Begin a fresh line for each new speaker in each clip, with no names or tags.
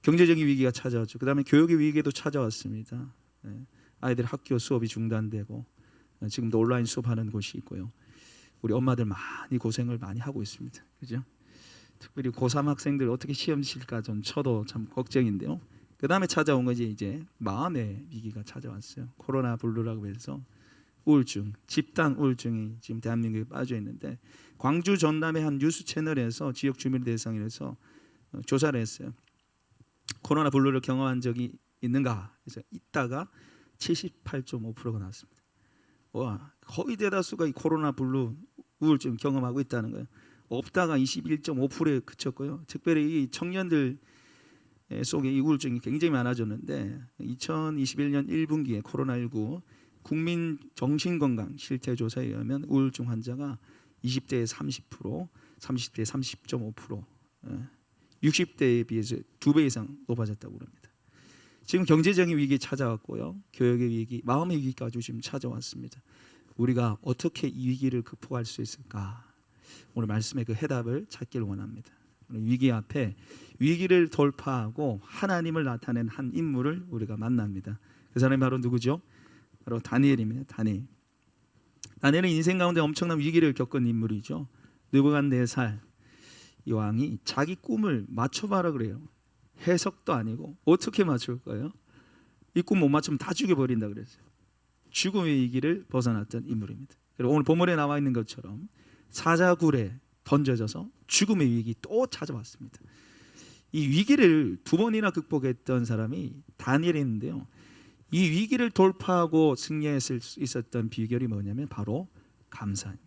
경제적인 위기가 찾아왔죠. 그 다음에 교육의 위기도 찾아왔습니다. 아이들 학교 수업이 중단되고 지금도 온라인 수업하는 곳이 있고요. 우리 엄마들 많이 고생을 많이 하고 있습니다. 그죠? 특별히 고3 학생들 어떻게 시험 칠까 좀 저도 참 걱정인데요. 그 다음에 찾아온 것이 이제 마음의 위기가 찾아왔어요. 코로나 블루라고 해서 우울증, 집단 우울증이 지금 대한민국에 빠져 있는데, 광주 전남의 한 뉴스 채널에서 지역 주민 대상으로 해서 조사를 했어요. 코로나 블루를 경험한 적이 있는가? 그래서 있다가 78.5%가 나왔습니다. 와, 거의 대다수가 이 코로나 블루 우울증 경험하고 있다는 거예요. 없다가 21.5%에 그쳤고요. 특별히 이 청년들 속에 이 우울증이 굉장히 많아졌는데, 2021년 1분기에 코로나19 국민 정신건강 실태조사에 의하면 우울증 환자가 20대에 30%, 30대에 30.5%, 60대에 비해서 2배 이상 높아졌다고 합니다. 지금 경제적인 위기 찾아왔고요, 교육의 위기, 마음의 위기까지 지금 찾아왔습니다. 우리가 어떻게 이 위기를 극복할 수 있을까? 오늘 말씀의 그 해답을 찾기를 원합니다. 위기 앞에 위기를 돌파하고 하나님을 나타낸 한 인물을 우리가 만납니다. 그 사람이 바로 누구죠? 바로 다니엘입니다. 다니엘은 인생 가운데 엄청난 위기를 겪은 인물이죠. 느부갓네살 이 왕이 자기 꿈을 맞춰봐라 그래요. 해석도 아니고 어떻게 맞출까요? 이 꿈 못 맞추면 다 죽여버린다 그랬어요. 죽음의 위기를 벗어났던 인물입니다. 그리고 오늘 본문에 나와 있는 것처럼 사자굴에 던져져서 죽음의 위기 또 찾아왔습니다. 이 위기를 2번이나 극복했던 사람이 다니엘인데요, 이 위기를 돌파하고 승리했을 수 있었던 비결이 뭐냐면 바로 감사입니다.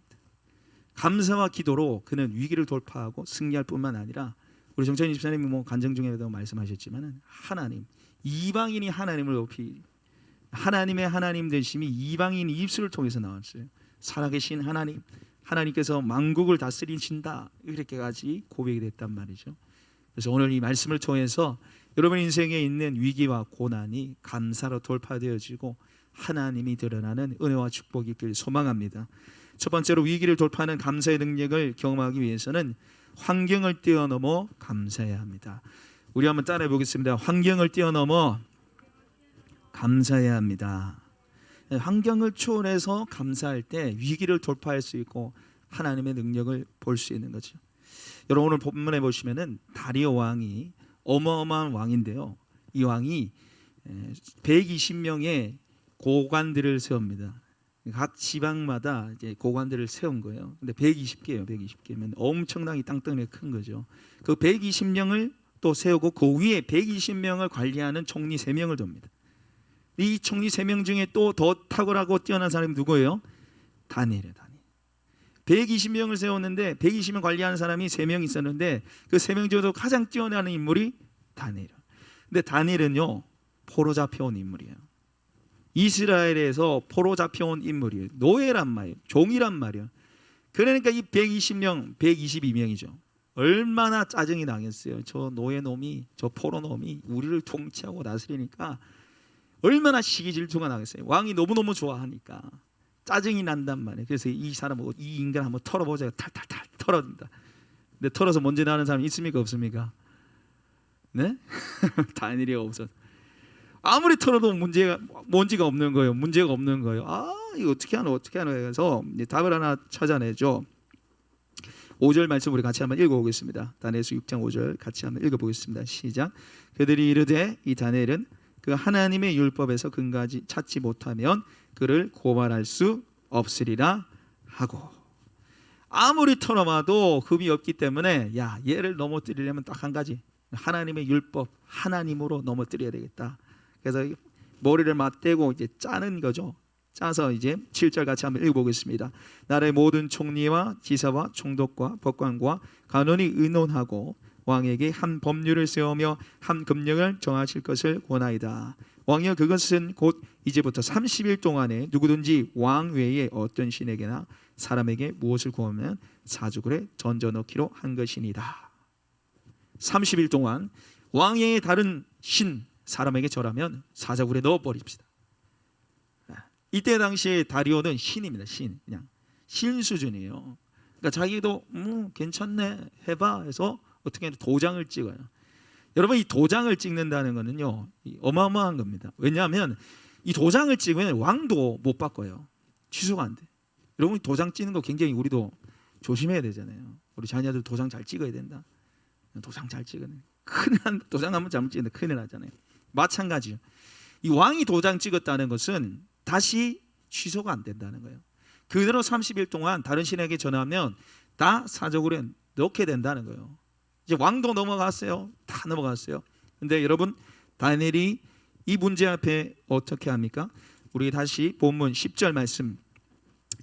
감사와 기도로 그는 위기를 돌파하고 승리할 뿐만 아니라, 우리 정찬희 집사님이 간증 중에도 말씀하셨지만, 하나님, 이방인이 하나님을 높이, 하나님의 하나님 되심이 이방인 입술을 통해서 나왔어요. 살아계신 하나님, 하나님께서 만국을 다스리신다, 이렇게까지 고백이 됐단 말이죠. 그래서 오늘 이 말씀을 통해서 여러분 인생에 있는 위기와 고난이 감사로 돌파되어지고 하나님이 드러나는 은혜와 축복이 있길 소망합니다. 첫 번째로 위기를 돌파하는 감사의 능력을 경험하기 위해서는 환경을 뛰어넘어 감사해야 합니다. 우리 한번 따라해 보겠습니다. 환경을 뛰어넘어 감사해야 합니다. 환경을 초월해서 감사할 때 위기를 돌파할 수 있고 하나님의 능력을 볼 수 있는 거죠. 여러분 오늘 본문에 보시면은 다리오 왕이 어마어마한 왕인데요, 이 왕이 120명의 고관들을 세웁니다. 각 지방마다 이제 고관들을 세운 거예요. 근데 120개예요. 120개면 엄청나게 땅덩이가 큰 거죠. 그 120명을 또 세우고 그 위에 120명을 관리하는 총리 3명을 둡니다. 이 총리 3명 중에 또 더 탁월하고 뛰어난 사람이 누구예요? 다니엘이에요. 120명을 세웠는데 120명 관리하는 사람이 3명 있었는데 그 3명 중에도 가장 뛰어난 인물이 다니엘이에요. 근데 다니엘은요, 포로 잡혀온 인물이에요. 이스라엘에서 포로 잡혀온 인물이에요. 노예란 말이에요. 종이란 말이에요. 그러니까 이 120명, 122명이죠. 얼마나 짜증이 나겠어요. 저 노예놈이, 저 포로놈이 우리를 통치하고 다스리니까 얼마나 시기 질투가 나겠어요. 왕이 너무너무 좋아하니까 짜증이 난단 말이에요. 그래서 이 사람, 이 인간 한번 털어보자. 탈탈탈 털어준다. 근데 털어서 먼지 나는 사람 있습니까 없습니까? 네? 다니엘이 없어. 아무리 털어도 먼지가 없는 거예요. 문제가 없는 거예요. 아, 이거 어떻게 하나 해서 답을 하나 찾아내죠. 5절 말씀 우리 같이 한번 읽어보겠습니다. 다니엘서 6장 5절 같이 한번 읽어보겠습니다. 시작. 그들이 이르되 이 다니엘은 그 하나님의 율법에서 근거하지 찾지 못하면 그를 고발할 수 없으리라 하고, 아무리 털어봐도 흠이 없기 때문에 야, 얘를 넘어뜨리려면 딱 한 가지, 하나님의 율법, 하나님으로 넘어뜨려야 되겠다. 그래서 머리를 맞대고 이제 짜는 거죠. 짜서 이제 7절 같이 한번 읽어보겠습니다. 나라의 모든 총리와 지사와 총독과 법관과 간원이 의논하고 왕에게 한 법률을 세우며 한 금령을 정하실 것을 권하이다. 왕이여, 그것은 곧 이제부터 30일 동안에 누구든지 왕 외에 어떤 신에게나 사람에게 무엇을 구하면 사주굴에 던져넣기로 한 것이니이다. 30일 동안 왕의 다른 신 사람에게 절하면 사자굴에 넣어버립시다. 이때 당시에 다리오는 신입니다. 그냥 신 수준이에요. 그러니까 자기도 괜찮네 해봐 해서 어떻게 도장을 찍어요. 여러분 이 도장을 찍는다는 거는요 어마어마한 겁니다. 왜냐하면 이 도장을 찍으면 왕도 못 바꿔요. 취소가 안 돼. 여러분 도장 찍는 거 굉장히 우리도 조심해야 되잖아요. 우리 자녀들 도장 잘 찍어야 된다. 도장 잘 찍어내. 큰일 난 도장 한번 잘못 찍는데 큰일 나잖아요. 마찬가지요. 이 왕이 도장 찍었다는 것은 다시 취소가 안 된다는 거예요. 그대로 30일 동안 다른 신에게 전하면 다 사적으로 넣게 된다는 거예요. 이제 왕도 넘어갔어요. 다 넘어갔어요. 근데 여러분 다니엘이 이 문제 앞에 어떻게 합니까? 우리 다시 본문 10절 말씀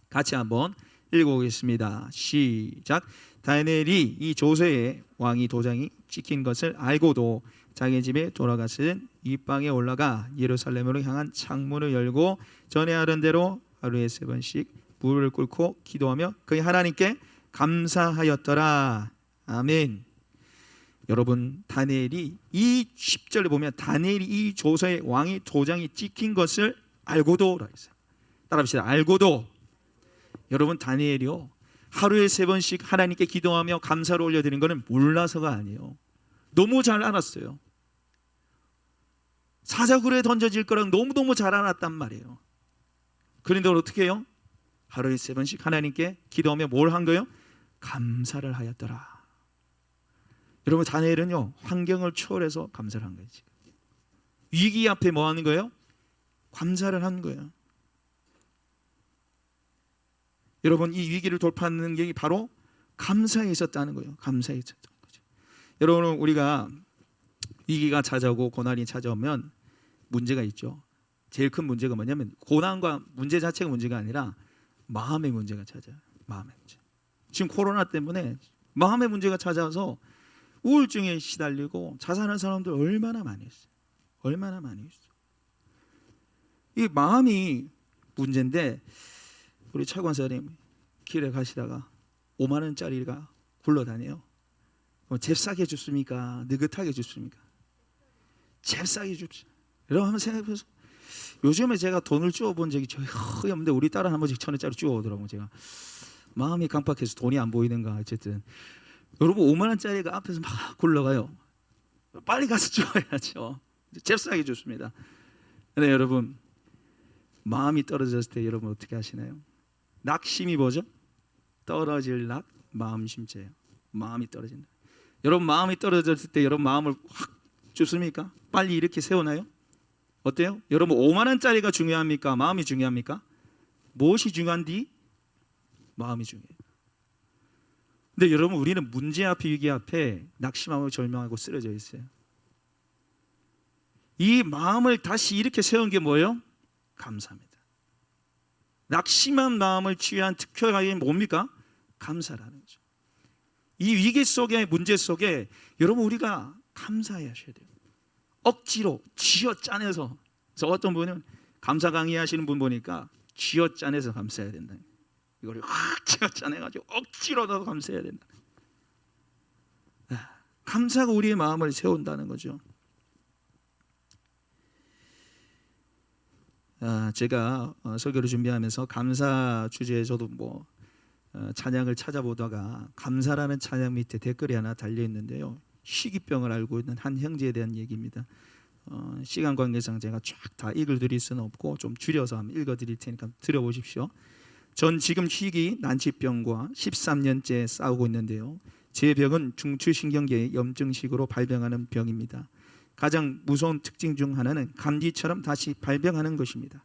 같이 한번 읽어보겠습니다. 시작. 다니엘이 이 조세의 왕이 도장이 찍힌 것을 알고도 자기 집에 돌아가서는 윗방에 올라가 예루살렘으로 향한 창문을 열고 전에 하던 대로 하루에 3번씩 무릎을 꿇고 기도하며 그의 하나님께 감사하였더라. 아멘. 여러분 다니엘이 이 10절에 보면 다니엘이 이 조서의 왕이 도장이 찍힌 것을 알고도 따라합시다. 알고도. 여러분 다니엘이요 하루에 3번씩 하나님께 기도하며 감사를 올려드리는 것은 몰라서가 아니에요. 너무 잘 알았어요. 사자굴에 던져질 거랑 너무너무 잘 알았단 말이에요. 그런데 어떻게 해요? 하루에 3번씩 하나님께 기도하며 뭘 한 거예요? 감사를 하였더라. 여러분 다니엘은요 환경을 초월해서 감사를 한 거예요. 위기 앞에 뭐 하는 거예요? 감사를 하는 거예요. 여러분 이 위기를 돌파하는 능력이 바로 감사에 있었다는 거예요. 감사에 있었던 거죠. 여러분 우리가 위기가 찾아오고 고난이 찾아오면 문제가 있죠. 제일 큰 문제가 뭐냐면 고난과 문제 자체가 문제가 아니라 마음의 문제가 찾아요. 마음의 문제. 지금 코로나 때문에 마음의 문제가 찾아와서 우울증에 시달리고 자살하는 사람들 얼마나 많이 있어요. 얼마나 많이 있어요. 이 마음이 문제인데 우리 차 권사님 길에 가시다가 5만 원짜리가 굴러다녀요. 잽싸게 줍습니까? 느긋하게 줍습니까? 잽싸게 줍시오. 여러분 한번 생각해보세요. 요즘에 제가 돈을 주워본 적이 거의 없는데 우리 딸은 한 번씩 1,000원짜리 주워오더라고요. 제가 마음이 강팍해서 돈이 안 보이는가. 어쨌든 여러분 5만 원짜리가 앞에서 막 굴러가요. 빨리 가서 주워야죠. 잽싸게 줍습니다. 근데 여러분 마음이 떨어졌을 때 여러분 어떻게 하시나요? 낙심이 뭐죠? 떨어질 낙 마음심죄예요. 마음이 떨어진다. 여러분 마음이 떨어졌을 때 여러분 마음을 확 줍습니까? 빨리 이렇게 세우나요? 어때요? 여러분 5만 원짜리가 중요합니까? 마음이 중요합니까? 무엇이 중요한디? 마음이 중요해요. 근데 여러분 우리는 문제 앞에 위기 앞에 낙심하고 절망하고 쓰러져 있어요. 이 마음을 다시 이렇게 세운 게 뭐예요? 감사합니다. 낙심한 마음을 치유한 특효약이 뭡니까? 감사라는 거죠. 이 위기 속에 문제 속에 여러분 우리가 감사해야 하셔야 돼요. 억지로 쥐어짜내서 어떤 분은 감사 강의하시는 분 보니까 쥐어짜내서 감사해야 된다. 이걸 확 쥐어짜내가지고 억지로라도 감사해야 된다. 감사가 우리의 마음을 세운다는 거죠. 제가 설교를 준비하면서 감사 주제에 저도 찬양을 찾아보다가 감사라는 찬양 밑에 댓글이 하나 달려 있는데요. 희귀병을 앓고 있는 한 형제에 대한 얘기입니다. 시간 관계상 제가 쫙 다 읽어드릴 수는 없고 좀 줄여서 한번 읽어드릴 테니까 들어보십시오. 전 지금 희귀 난치병과 13년째 싸우고 있는데요. 제 병은 중추신경계의 염증식으로 발병하는 병입니다. 가장 무서운 특징 중 하나는 감기처럼 다시 발병하는 것입니다.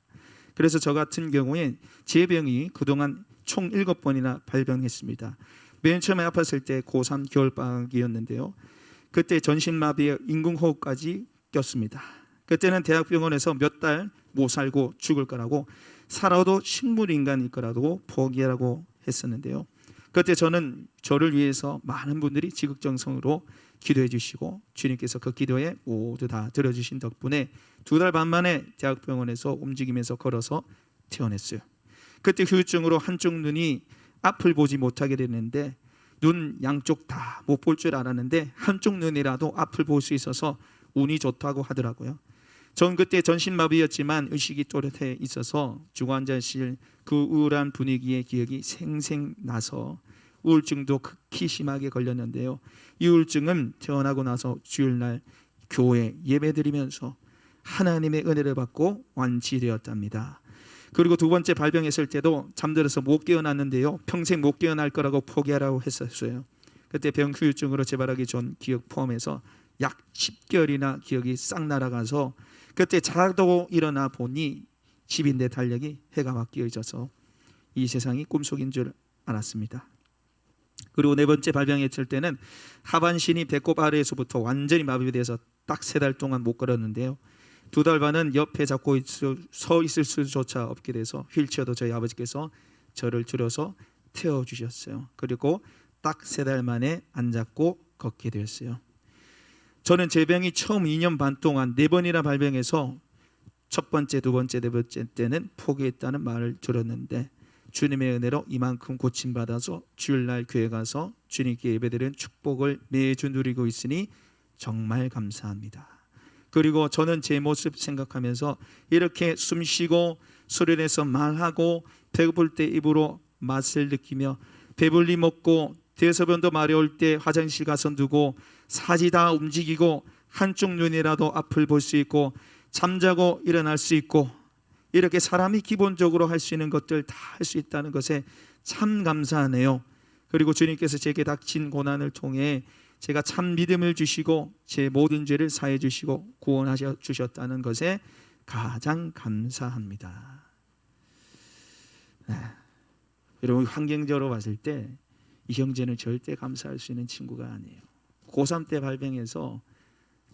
그래서 저 같은 경우에 제 병이 그동안 총 7번이나 발병했습니다. 맨 처음에 아팠을 때 고3 겨울방학이었는데요. 그때 전신마비에 인공호흡까지 꼈습니다. 그때는 대학병원에서 몇 달 못 살고 죽을 거라고 살아도 식물인간일 거라고 포기하라고 했었는데요. 그때 저를 위해서 많은 분들이 지극정성으로 기도해 주시고 주님께서 그 기도에 모두 다 들어주신 덕분에 2달 반 만에 대학병원에서 움직이면서 걸어서 퇴원했어요. 그때 후유증으로 한쪽 눈이 앞을 보지 못하게 됐는데 눈 양쪽 다 못 볼 줄 알았는데 한쪽 눈이라도 앞을 볼 수 있어서 운이 좋다고 하더라고요. 전 그때 전신마비였지만 의식이 또렷해 있어서 중환자실 그 우울한 분위기의 기억이 생생나서 우울증도 극히 심하게 걸렸는데요. 이 우울증은 태어나고 나서 주일날 교회 예배드리면서 하나님의 은혜를 받고 완치되었답니다. 그리고 두 번째 발병했을 때도 잠들어서 못 깨어났는데요, 평생 못 깨어날 거라고 포기하라고 했었어요. 그때 병 후유증으로 재발하기 전 기억 포함해서 약 10개월이나 기억이 싹 날아가서 그때 자도 일어나 보니 집인데 달력이 해가 바뀌어져서 이 세상이 꿈속인 줄 알았습니다. 그리고 네 번째 발병했을 때는 하반신이 배꼽 아래에서부터 완전히 마비돼서 딱 3달 동안 못 걸었는데요, 2달 반은 옆에 잡고 서 있을 수조차 없게 돼서 휠체어도 저희 아버지께서 저를 들여서 태워주셨어요. 그리고 딱 3달 만에 앉았고 걷게 되었어요. 저는 제 병이 처음 2년 반 동안 4번이나 발병해서 첫 번째, 두 번째, 네 번째 때는 포기했다는 말을 들었는데 주님의 은혜로 이만큼 고침받아서 주일날 교회 가서 주님께 예배드리는 축복을 매주 누리고 있으니 정말 감사합니다. 그리고 저는 제 모습 생각하면서 이렇게 숨쉬고 소리 내서 말하고 배고플 때 입으로 맛을 느끼며 배불리 먹고 대소변도 마려울 때 화장실 가서 누고 사지 다 움직이고 한쪽 눈이라도 앞을 볼 수 있고 잠자고 일어날 수 있고 이렇게 사람이 기본적으로 할 수 있는 것들 다 할 수 있다는 것에 참 감사하네요. 그리고 주님께서 제게 닥친 고난을 통해 제가 참 믿음을 주시고 제 모든 죄를 사해 주시고 구원하셔 주셨다는 것에 가장 감사합니다. 여러분, 환경적으로 봤을 때 이 형제는 절대 감사할 수 있는 친구가 아니에요. 고3 때 발병해서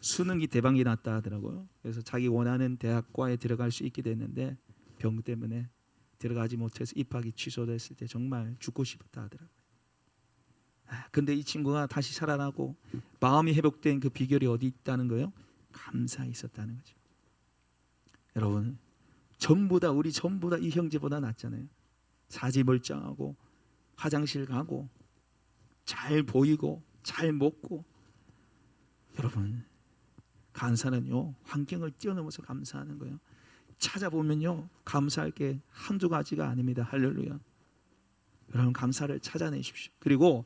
수능이 대박이 났다 하더라고요. 그래서 자기 원하는 대학과에 들어갈 수 있게 됐는데 병 때문에 들어가지 못해서 입학이 취소됐을 때 정말 죽고 싶었다 하더라고요. 근데 이 친구가 다시 살아나고 마음이 회복된 그 비결이 어디 있다는 거예요? 감사에 있었다는 거죠. 여러분, 우리 전부 다 이 형제보다 낫잖아요. 사지 멀쩡하고 화장실 가고 잘 보이고 잘 먹고. 여러분, 감사는요 환경을 뛰어넘어서 감사하는 거예요. 찾아보면요 감사할 게 한두 가지가 아닙니다. 할렐루야. 여러분, 감사를 찾아내십시오. 그리고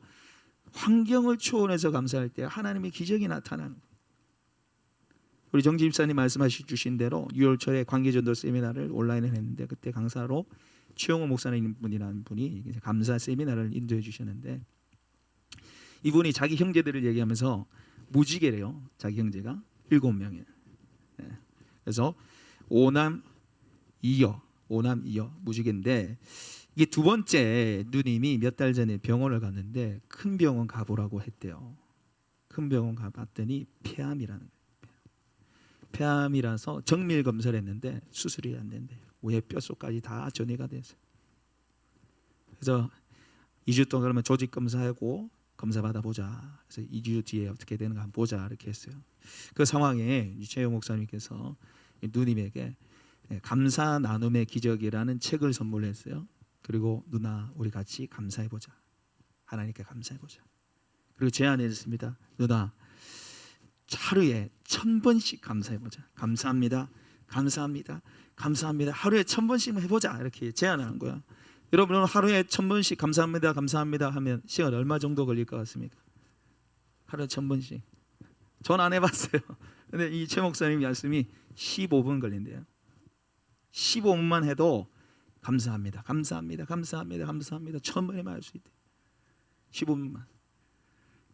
환경을 초월해서 감사할 때 하나님의 기적이 나타나는 거예요. 우리 정지 집사님 말씀하시 주신 대로 6월초에 관계전도 세미나를 온라인에 했는데 그때 강사로 최용호 목사님 분이라는 분이 감사 세미나를 인도해 주셨는데 이분이 자기 형제들을 얘기하면서 무지개래요. 자기 형제가 7명이에요. 그래서 5남 2여 무지개인데 이게 두 번째 누님이 몇 달 전에 병원을 갔는데 큰 병원 가보라고 했대요. 큰 병원 가봤더니 폐암이라는 거예요. 폐암이라서 정밀 검사를 했는데 수술이 안 된대요. 왜 뼛속까지 다 전이가 됐어요. 그래서 2주 동안 그러면 조직 검사하고 검사 받아보자. 그래서 2주 뒤에 어떻게 되는가 한번 보자 이렇게 했어요. 그 상황에 최영 목사님께서 누님에게 감사 나눔의 기적이라는 책을 선물했어요. 그리고 누나 우리 같이 감사해보자. 하나님께 감사해보자. 그리고 제안했습니다. 누나 하루에 1000번씩 감사해보자. 감사합니다. 감사합니다. 감사합니다. 하루에 1000번씩 해보자. 이렇게 제안하는 거야. 여러분은 하루에 1000번씩 감사합니다. 감사합니다 하면 시간 얼마 정도 걸릴 것 같습니까? 하루에 1000번씩. 전 안 해봤어요. 근데 이 최 목사님 말씀이 15분 걸린대요. 15분만 해도 감사합니다. 감사합니다. 감사합니다. 감사합니다. 1000번이면 할 수 있대요. 15분만.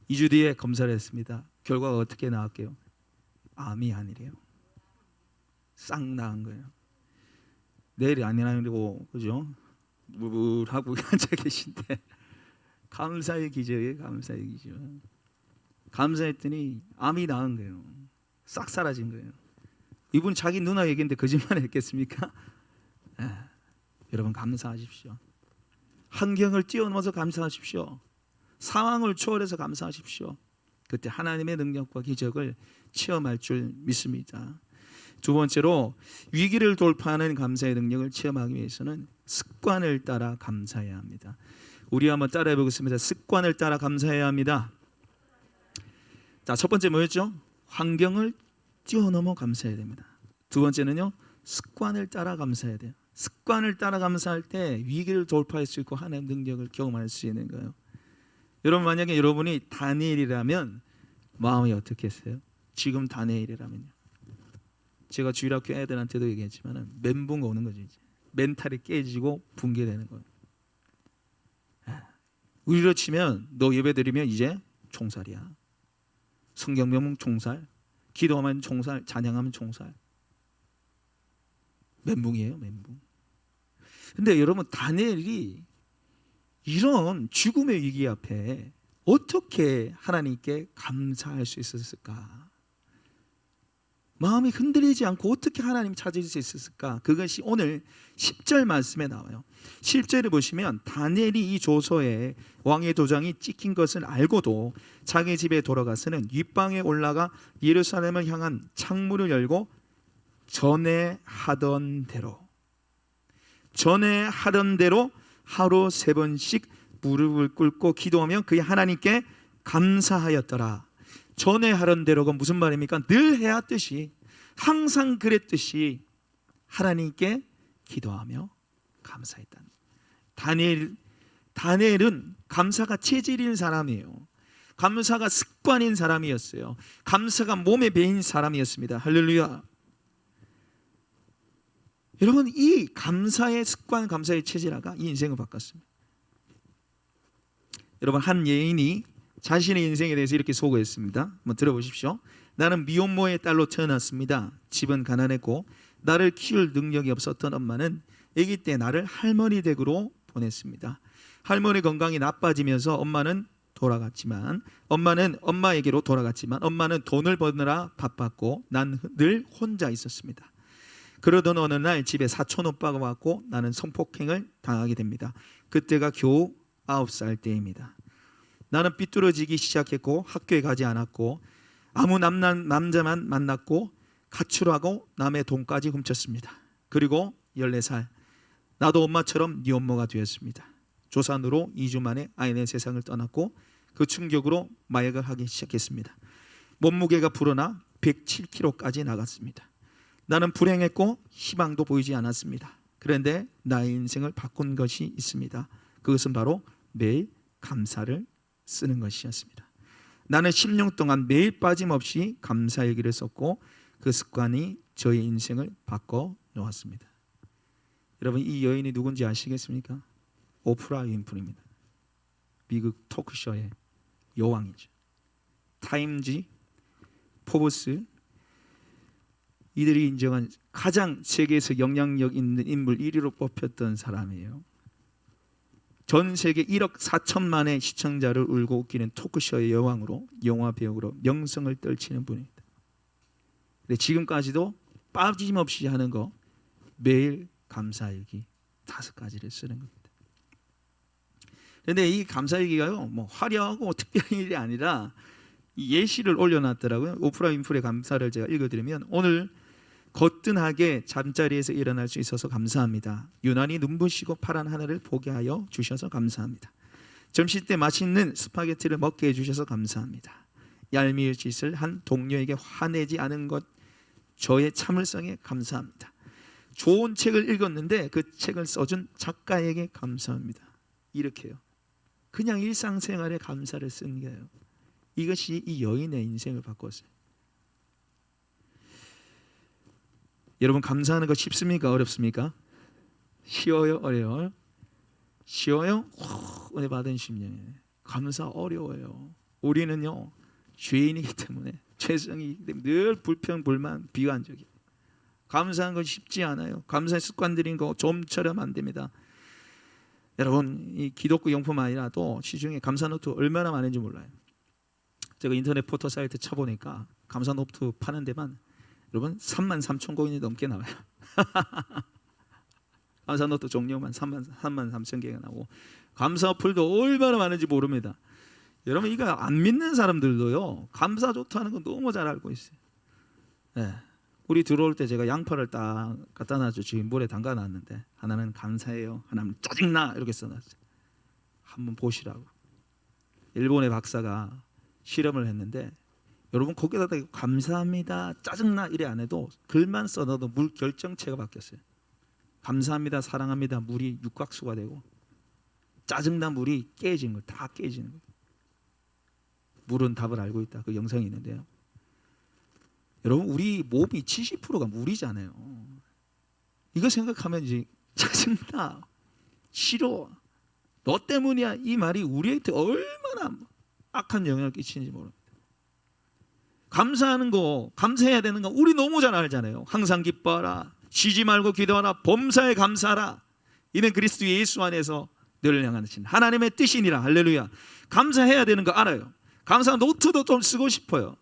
2주 뒤에 검사를 했습니다. 결과가 어떻게 나왔게요? 암이 아니래요. 싹 나은 거예요. 내일이 아니라고 그죠? 무불하고 앉아 계신데 감사의 기적이에요. 감사의 기적. 감사했더니 암이 나은 거예요. 싹 사라진 거예요. 이분 자기 누나 얘기인데 거짓말 했겠습니까? 여러분, 감사하십시오. 환경을 뛰어넘어서 감사하십시오. 상황을 초월해서 감사하십시오. 그때 하나님의 능력과 기적을 체험할 줄 믿습니다. 두 번째로 위기를 돌파하는 감사의 능력을 체험하기 위해서는 습관을 따라 감사해야 합니다. 우리 한번 따라해 보겠습니다. 습관을 따라 감사해야 합니다. 자, 첫 번째 뭐였죠? 환경을 뛰어넘어 감사해야 됩니다. 두 번째는요, 습관을 따라 감사해야 돼요. 습관을 따라 감사할 때 위기를 돌파할 수 있고 하나님의 능력을 경험할 수 있는 거예요. 여러분, 만약에 여러분이 다니엘이라면 마음이 어떻겠어요? 지금 다니엘이라면요. 제가 주일학교 애들한테도 얘기했지만 멘붕 오는 거죠. 이제 멘탈이 깨지고 붕괴되는 거예요. 우리로 치면 너 예배드리면 이제 총살이야. 성경 명문 총살, 기도하면 총살, 찬양하면 총살. 멘붕이에요, 멘붕. 근데 여러분, 다니엘이 이런 죽음의 위기 앞에 어떻게 하나님께 감사할 수 있었을까? 마음이 흔들리지 않고 어떻게 하나님 찾을 수 있었을까? 그것이 오늘 10절 말씀에 나와요. 10절을 보시면 다니엘이 이 조서에 왕의 도장이 찍힌 것을 알고도 자기 집에 돌아가서는 윗방에 올라가 예루살렘을 향한 창문을 열고 전에 하던 대로 하루 3번씩 무릎을 꿇고 기도하며 그의 하나님께 감사하였더라. 전에 하던 대로가 무슨 말입니까? 늘 해왔듯이, 항상 그랬듯이 하나님께 기도하며 감사했다. 다니엘은 감사가 체질인 사람이에요. 감사가 습관인 사람이었어요. 감사가 몸에 배인 사람이었습니다. 할렐루야. 여러분, 이 감사의 습관, 감사의 체질화가 이 인생을 바꿨습니다. 여러분, 한 여인이 자신의 인생에 대해서 이렇게 소개했습니다. 한번 들어보십시오. 나는 미혼모의 딸로 태어났습니다. 집은 가난했고 나를 키울 능력이 없었던 엄마는 아기 때 나를 할머니 댁으로 보냈습니다. 할머니 건강이 나빠지면서 엄마는 엄마에게로 돌아갔지만 엄마는 돈을 버느라 바빴고 난 늘 혼자 있었습니다. 그러던 어느 날 집에 사촌 오빠가 왔고 나는 성폭행을 당하게 됩니다. 그때가 겨우 9살 때입니다. 나는 삐뚤어지기 시작했고 학교에 가지 않았고 아무 남자만 만났고 가출하고 남의 돈까지 훔쳤습니다. 그리고 14살 나도 엄마처럼 네 엄마가 되었습니다. 조산으로 2주 만에 아이는 세상을 떠났고 그 충격으로 마약을 하기 시작했습니다. 몸무게가 불어나 107kg까지 나갔습니다. 나는 불행했고 희망도 보이지 않았습니다. 그런데 나의 인생을 바꾼 것이 있습니다. 그것은 바로 매일 감사를 쓰는 것이었습니다. 나는 10년 동안 매일 빠짐없이 감사일기를 썼고 그 습관이 저의 인생을 바꿔 놓았습니다. 여러분, 이 여인이 누군지 아시겠습니까? 오프라 윈프리입니다. 미국 토크쇼의 여왕이죠. 타임지, 포브스 이들이 인정한 가장 세계에서 영향력 있는 인물 1위로 뽑혔던 사람이에요. 전 세계 1억 4천만의 시청자를 울고 웃기는 토크쇼의 여왕으로, 영화 배우로 명성을 떨치는 분입니다. 근데 지금까지도 빠짐없이 하는 거 매일 감사일기 5가지를 쓰는 겁니다. 그런데 이 감사일기가요, 뭐 화려하고 특별한 일이 아니라 예시를 올려놨더라고요. 오프라 윈프리의 감사를 제가 읽어드리면, 오늘 거뜬하게 잠자리에서 일어날 수 있어서 감사합니다. 유난히 눈부시고 파란 하늘을 보게 하여 주셔서 감사합니다. 점심때 맛있는 스파게티를 먹게 해주셔서 감사합니다. 얄미운 짓을 한 동료에게 화내지 않은 것, 저의 참을성에 감사합니다. 좋은 책을 읽었는데 그 책을 써준 작가에게 감사합니다. 이렇게요. 그냥 일상생활에 감사를 쓴 거예요. 이것이 이 여인의 인생을 바꿨어요. 여러분, 감사하는 거 쉽습니까? 어렵습니까? 쉬워요? 어려워요? 쉬워요? 은혜 받은 심령에. 감사 어려워요. 우리는요, 죄인이기 때문에, 죄성이기 때문에 늘 불평, 불만, 비관적이에요. 감사하는 건 쉽지 않아요. 감사의 습관들인 거 좀처럼 안 됩니다. 여러분, 이 기독교 용품 아니라도 시중에 감사 노트 얼마나 많은지 몰라요. 제가 인터넷 포토 사이트 쳐보니까 감사 노트 파는 데만 여러분 33,000권이 넘게 나와요. 감사 노트 종류만 33,000개가 나오고 감사 어플도 얼마나 많은지 모릅니다. 여러분, 이거 안 믿는 사람들도요, 감사 좋다는 거 너무 잘 알고 있어요. 네. 우리 들어올 때 제가 양파를 딱 갖다 놨죠. 지금 물에 담가 놨는데 하나는 감사해요, 하나는 짜증나 이렇게 써놨어요. 한번 보시라고. 일본의 박사가 실험을 했는데, 여러분 거기다 감사합니다, 짜증나 이래 안 해도 글만 써놔도 물 결정체가 바뀌었어요. 감사합니다, 사랑합니다 물이 육각수가 되고, 짜증나 물이 깨지는 거예요. 다 깨지는 거예요. 물은 답을 알고 있다. 그 영상이 있는데요. 여러분 우리 몸이 70%가 물이잖아요. 이거 생각하면 이제 짜증나, 싫어, 너 때문이야, 이 말이 우리한테 얼마나 악한 영향을 끼치는지 모릅니다. 감사하는 거, 감사해야 되는 거 우리 너무 잘 알잖아요. 항상 기뻐하라, 쉬지 말고 기도하라, 범사에 감사하라. 이는 그리스도 예수 안에서 너를 향하신 하나님의 뜻이니라. 할렐루야. 감사해야 되는 거 알아요. 감사 노트도 좀 쓰고 싶어요.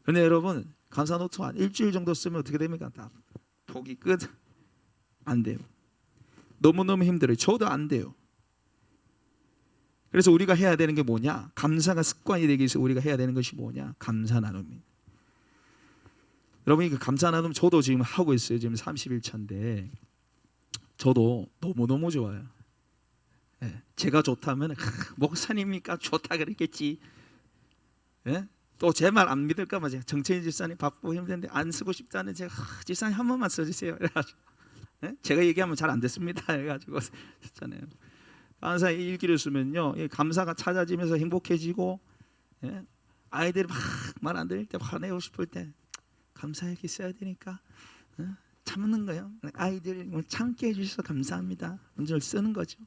그런데 여러분 감사 노트 한 일주일 정도 쓰면 어떻게 됩니까? 다 포기 끝. 안 돼요. 너무너무 힘들어요. 저도 안 돼요. 그래서 우리가 해야 되는 게 뭐냐? 감사가 습관이 되기 위해서 우리가 해야 되는 것이 뭐냐? 감사 나눔입니다. 여러분 그 감사 나눔 저도 지금 하고 있어요. 지금 30일차인데 저도 너무너무 좋아요. 예, 제가 좋다면 목사님이니까 좋다 그랬겠지. 예? 또 제 말 안 믿을까 봐 제가 정채인 집사님 바쁘고 힘든데 안 쓰고 싶다는 제가 집사님 한 번만 써주세요. 그래가지고 예? 제가 얘기하면 잘 안 됐습니다. 해가지고 썼잖아요. 감사 일기를 쓰면요, 감사가 찾아지면서 행복해지고, 예? 아이들이 막 말 안 들을 때 화내고 싶을 때 감사 일기 써야 되니까 참는 거예요. 아이들 참게 해주셔서 감사합니다. 먼저 쓰는 거죠.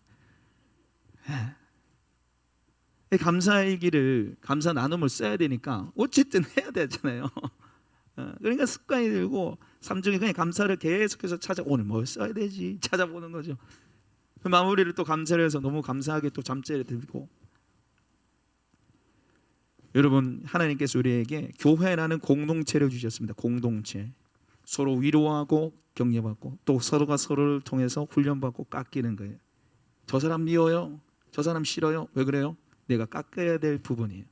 예. 감사 일기를 감사 나눔을 써야 되니까 어쨌든 해야 되잖아요. 그러니까 습관이 들고 삶중에 그냥 감사를 계속해서 오늘 뭘 써야 되지 찾아보는 거죠. 마무리를 또 감사를 해서 너무 감사하게 또 잠자리에 들고. 여러분 하나님께서 우리에게 교회라는 공동체를 주셨습니다. 공동체. 서로 위로하고 격려받고 또 서로가 서로를 통해서 훈련받고 깎이는 거예요. 저 사람 미워요, 저 사람 싫어요. 왜 그래요? 내가 깎아야 될 부분이에요.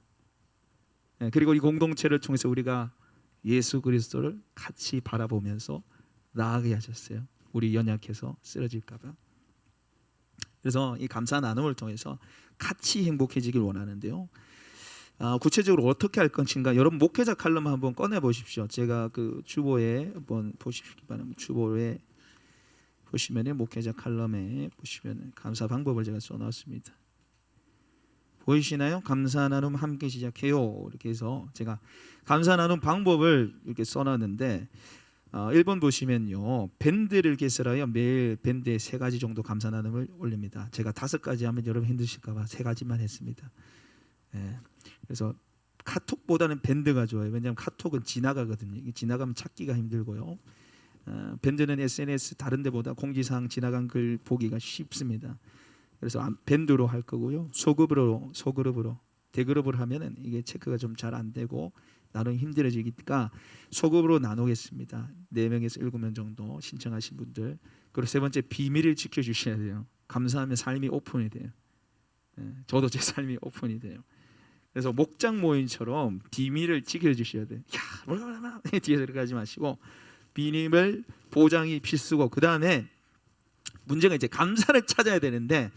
그리고 이 공동체를 통해서 우리가 예수 그리스도를 같이 바라보면서 나아가게 하셨어요. 우리 연약해서 쓰러질까 봐. 그래서 이 감사 나눔을 통해서 같이 행복해지길 원하는데요. 구체적으로 어떻게 할 것인가? 여러분 목회자 칼럼 한번 꺼내 보십시오. 제가 그 주보에 한번 보시기 바랍니다. 주보에 보시면은 목회자 칼럼에 보시면 감사 방법을 제가 써놨습니다. 보이시나요? 감사 나눔 함께 시작해요. 이렇게 해서 제가 감사 나눔 방법을 이렇게 써놨는데 1번 보시면요, 밴드를 개설하여 매일 밴드에 3가지 정도 감사 나눔을 올립니다. 제가 5가지 하면 여러분 힘드실까 봐 3가지만 했습니다. 예. 그래서 카톡보다는 밴드가 좋아요. 왜냐하면 카톡은 지나가거든요. 지나가면 찾기가 힘들고요. 밴드는 SNS 다른 데보다 공지사항 지나간 글 보기가 쉽습니다. 그래서 밴드로 할 거고요. 소그룹으로 대그룹으로 하면은 이게 체크가 좀 잘 안 되고 나누기 힘들어지니까 소그룹으로 나누겠습니다. 4명에서 7명 정도 신청하신 분들. 그리고 3번째 비밀을 지켜주셔야 돼요. 감사하면 삶이 오픈이 돼요. 저도 제 삶이 오픈이 돼요. 그래서 목장 모임처럼 비밀을 지켜주셔야 돼요. 야, 뒤에서 그렇게 하지 마시고 비밀 보장이 필수고, 그 다음에 문제가 이제 감사를 찾아야 되는데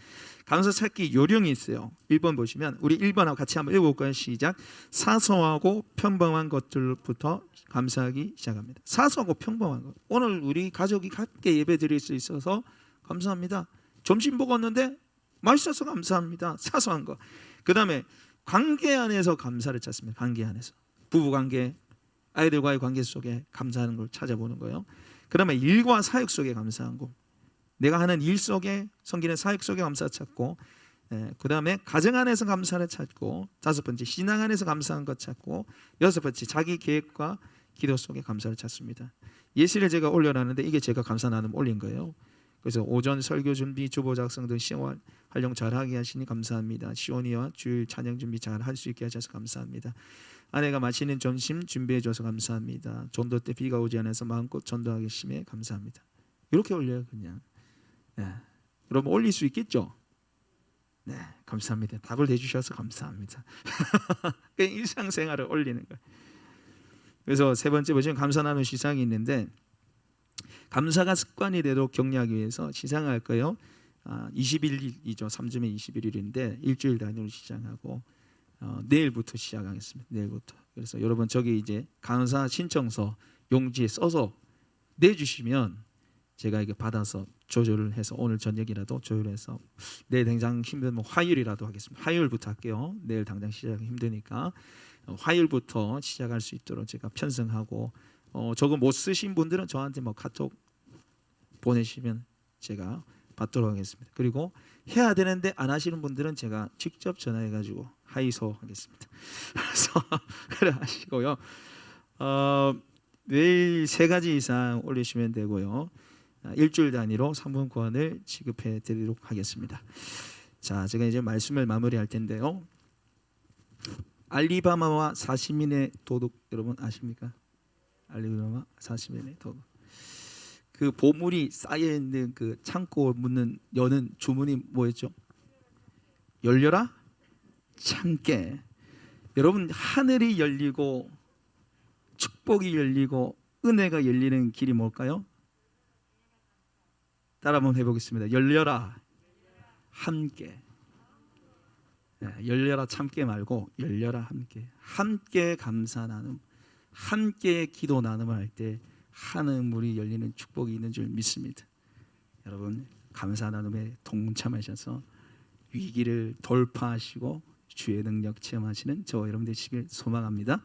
감사 찾기 요령이 있어요. 1번 보시면 우리 1번하고 같이 한번 읽어볼까요? 시작. 사소하고 평범한 것들부터 감사하기 시작합니다. 사소하고 평범한 것. 오늘 우리 가족이 함께 예배 드릴 수 있어서 감사합니다. 점심 먹었는데 맛있어서 감사합니다. 사소한 거. 그 다음에 관계 안에서 감사를 찾습니다. 관계 안에서 부부관계, 아이들과의 관계 속에 감사하는 걸 찾아보는 거예요. 그 다음에 일과 사역 속에 감사한 거. 내가 하는 일 속에, 섬기는 사역 속에 감사 찾고, 그 다음에 가정 안에서 감사를 찾고, 5번째 신앙 안에서 감사한 것 찾고, 6번째 자기 계획과 기도 속에 감사를 찾습니다. 예시를 제가 올려놨는데 이게 제가 감사 나눔 올린 거예요. 그래서 오전 설교 준비, 주보 작성 등 시험 활용 잘하게 하시니 감사합니다. 시온이와 주일 찬양 준비 잘 할 수 있게 하셔서 감사합니다. 아내가 맛있는 점심 준비해 줘서 감사합니다. 전도 때 비가 오지 않아서 마음껏 전도하기 심해 감사합니다. 이렇게 올려요. 그냥. 여러분 올릴 수 있겠죠? 네, 감사합니다. 답을 해주셔서 감사합니다. 일상생활을 올리는 거예요. 그래서 3번째 보시면 감사 나누는 시상이 있는데, 감사가 습관이 되도록 격려하기 위해서 시상할 거예요. 20일이죠. 3주면 21일인데 일주일 단위로 시작하고 내일부터 시작하겠습니다. 내일부터. 그래서 여러분 저기 이제 감사 신청서 용지에 써서 내주시면 제가 이게 받아서 조절을 해서 오늘 저녁이라도 조율해서 내일 당장 힘들면 화요일이라도 하겠습니다. 화요일부터 할게요. 내일 당장 시작이 힘드니까 화요일부터 시작할 수 있도록 제가 편성하고 저거 못 쓰신 분들은 저한테 뭐 카톡 보내시면 제가 받도록 하겠습니다. 그리고 해야 되는데 안 하시는 분들은 제가 직접 전화해 가지고 하이소 하겠습니다. 그래서 그래 하시고요. 매일 3가지 이상 올리시면 되고요. 일주일 단위로 상품권을 지급해 드리도록 하겠습니다. 자, 제가 이제 말씀을 마무리할 텐데요. 알리바마와 40인의 도둑 여러분 아십니까? 알리바마 40인의 도둑. 그 보물이 쌓여 있는 그 창고 여는 주문이 뭐였죠? 열려라 참깨. 여러분 하늘이 열리고 축복이 열리고 은혜가 열리는 길이 뭘까요? 따라 한번 해보겠습니다. 열려라 함께. 열려라 참깨 말고 열려라 함께. 함께 감사 나눔, 함께 기도 나눔을 할 때 하늘 문이 열리는 축복이 있는 줄 믿습니다. 여러분 감사 나눔에 동참하셔서 위기를 돌파하시고 주의 능력 체험하시는 저와 여러분 되시길 소망합니다.